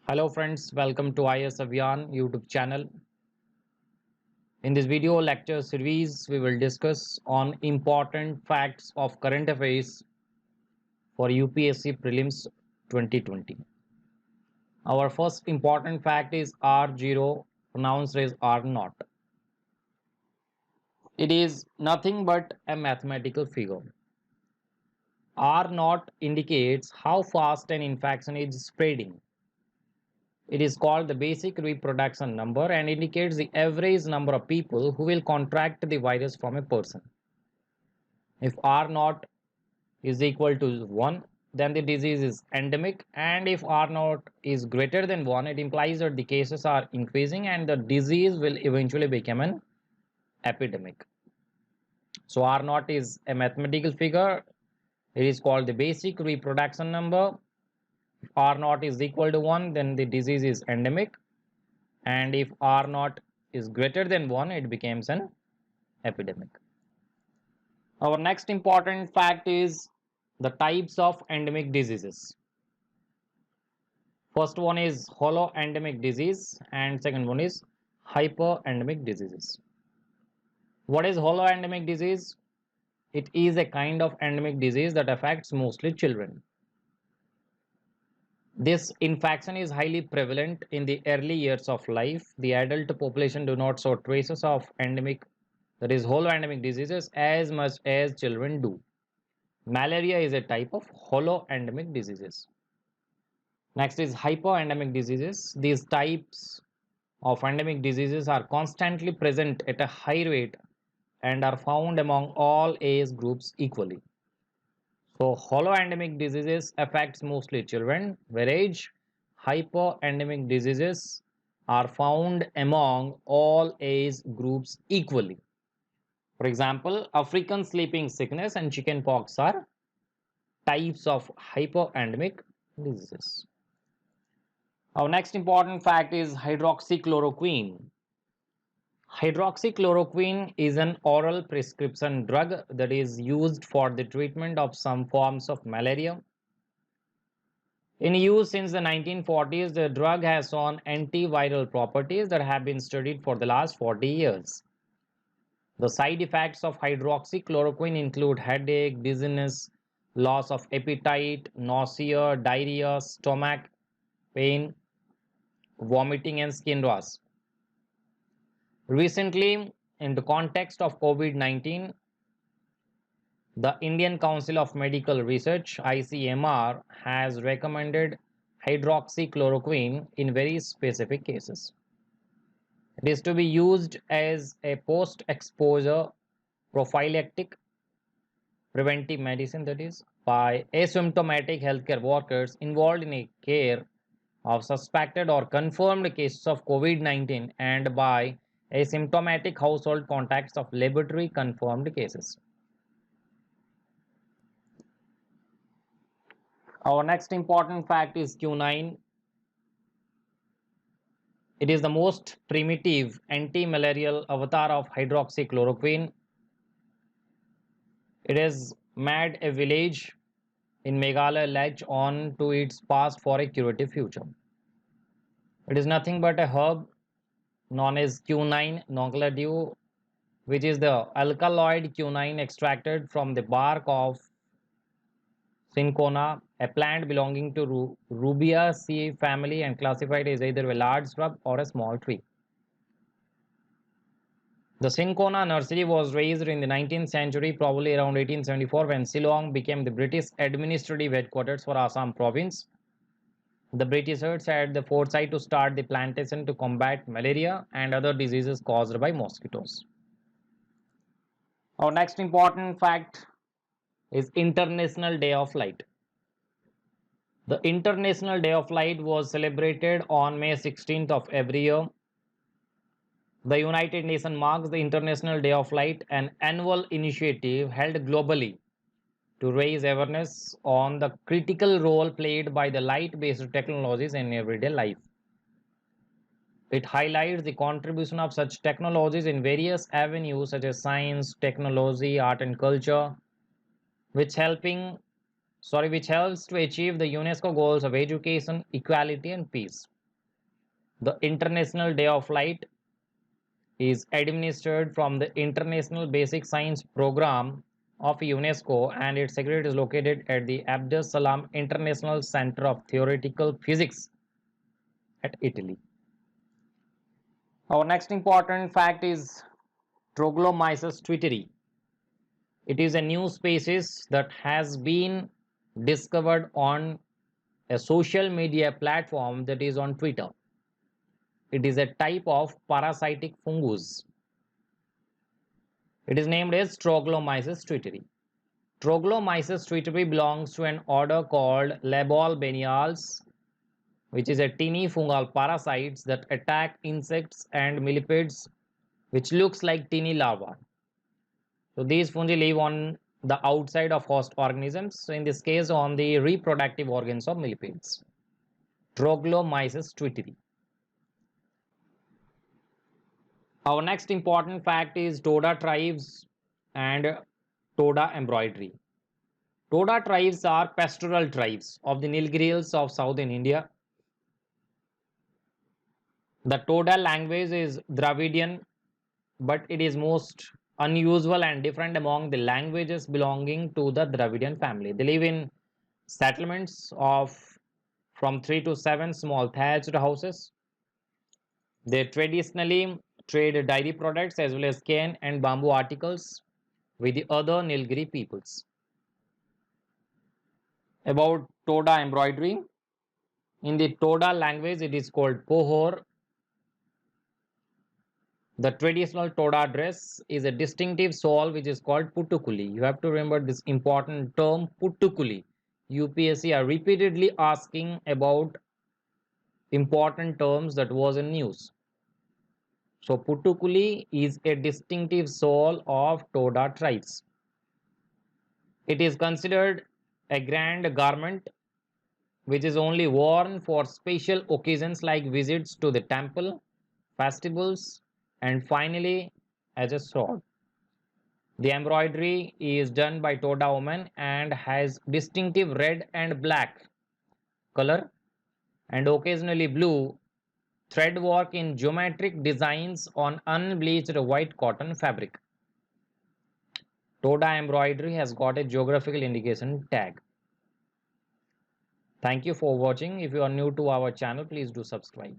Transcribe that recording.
Hello friends, welcome to IS Avyan YouTube channel. In this video lecture series, we will discuss on important facts of current affairs for UPSC Prelims 2020. Our first important fact is R0, pronounced as R naught. It is nothing but a mathematical figure. R naught indicates how fast an infection is spreading. It is called the basic reproduction number and indicates the average number of people who will contract the virus from a person. If R naught is equal to 1, then the disease is endemic, and if R naught is greater than 1, it implies that the cases are increasing and the disease will eventually become an epidemic. So R naught is a mathematical figure. It is called the basic reproduction number. If R naught is equal to 1, then the disease is endemic, and if R naught is greater than 1, it becomes an epidemic. Our next important fact is the types of endemic diseases. First one is holoendemic disease and second one is hyperendemic diseases. What is holoendemic disease? It is a kind of endemic disease that affects mostly children. This infection is highly prevalent in the early years of life. The adult population do not show traces of endemic, that is holoendemic diseases, as much as children do. Malaria is a type of holoendemic diseases. Next is hyperendemic diseases. These types of endemic diseases are constantly present at a high rate and are found among all age groups equally. So holoendemic diseases affects mostly children, whereas hyperendemic diseases are found among all age groups equally. For example, African sleeping sickness and chickenpox are types of hyperendemic diseases. Our next important fact is hydroxychloroquine. Hydroxychloroquine is an oral prescription drug that is used for the treatment of some forms of malaria. In use since the 1940s, the drug has shown antiviral properties that have been studied for the last 40 years. The side effects of hydroxychloroquine include headache, dizziness, loss of appetite, nausea, diarrhea, stomach pain, vomiting, and skin rash. Recently, in the context of COVID-19, the Indian Council of Medical Research (ICMR) has recommended hydroxychloroquine in very specific cases. It is to be used as a post-exposure prophylactic preventive medicine, that is, by asymptomatic healthcare workers involved in a care of suspected or confirmed cases of COVID-19 and by asymptomatic household contacts of laboratory confirmed cases. Our next important fact is quinine. It is the most primitive anti-malarial avatar of hydroxychloroquine. It has made a village in Meghalaya latch on to its past for a curative future. It is nothing but a herb known as quinine noncladuo, which is the alkaloid quinine extracted from the bark of Cinchona, a plant belonging to Rubiaceae family and classified as either a large shrub or a small tree. The Cinchona nursery was raised in the 19th century, probably around 1874, when Shillong became the British administrative headquarters for Assam province. The Britishers had the foresight to start the plantation to combat malaria and other diseases caused by mosquitoes. Our next important fact is International Day of Light. The International Day of Light was celebrated on May 16th of every year. The United Nations marks the International Day of Light, an annual initiative held globally to raise awareness on the critical role played by the light-based technologies in everyday life. It highlights the contribution of such technologies in various avenues such as science, technology, art and culture, which helps to achieve the UNESCO goals of education, equality and peace. The International Day of Light is administered from the International Basic Science Program of UNESCO, and its secretariat is located at the Abdus Salam International Center of Theoretical Physics at Italy. Our next important fact is Troglomyces twitteri. It is a new species that has been discovered on a social media platform, that is on Twitter. It is a type of parasitic fungus. It is named as Troglomyces twitteri. Troglomyces twitteri belongs to an order called Labolbeniales, which is a tiny fungal parasites that attack insects and millipedes, which looks like tiny larvae. So these fungi live on the outside of host organisms, so in this case on the reproductive organs of millipedes. Troglomyces twitteri. Our next important fact is Toda tribes and Toda embroidery. Toda tribes are pastoral tribes of the Nilgiri Hills of southern India. The Toda language is Dravidian, but it is most unusual and different among the languages belonging to the Dravidian family. They live in settlements of from 3 to 7 small thatched houses. They traditionally trade dairy products as well as cane and bamboo articles with the other Nilgiri peoples. About Toda embroidery. In the Toda language, it is called Pohor. The traditional Toda dress is a distinctive shawl which is called Puttukuli. You have to remember this important term Puttukuli. UPSC are repeatedly asking about important terms that was in news. So Puttukuli is a distinctive shawl of Toda tribes. It is considered a grand garment which is only worn for special occasions like visits to the temple, festivals, and finally as a sword. The embroidery is done by Toda women and has distinctive red and black color and occasionally blue thread work in geometric designs on unbleached white cotton fabric. Toda embroidery has got a geographical indication tag. Thank you for watching. If you are new to our channel, please do subscribe.